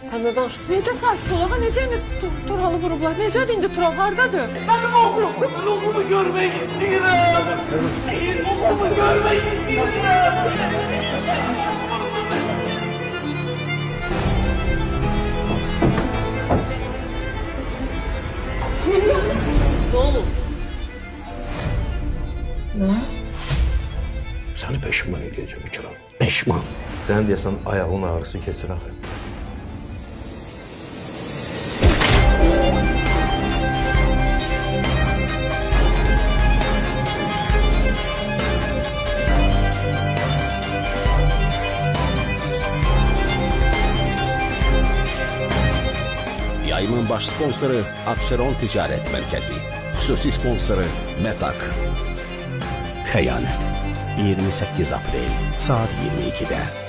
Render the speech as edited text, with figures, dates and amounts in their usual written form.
Sən nə danışırsan? Necə sakit ol ağa, necə indi Turhalı vurublar? Necədir indi Tural, hardadır? Benim oğlumu görmek istiyorum. Şehir oğlumu görmek istiyorum. Ne olur? Səni peşman edəcəm İkram. Peşman. Sən deyəsən ayağın ağrısı keçir axı. Yayımın baş sponsoru Abşeron Ticaret Merkezi. Xüsusi sponsoru Metak. Xəyanət. 28 aprel saat 22'də.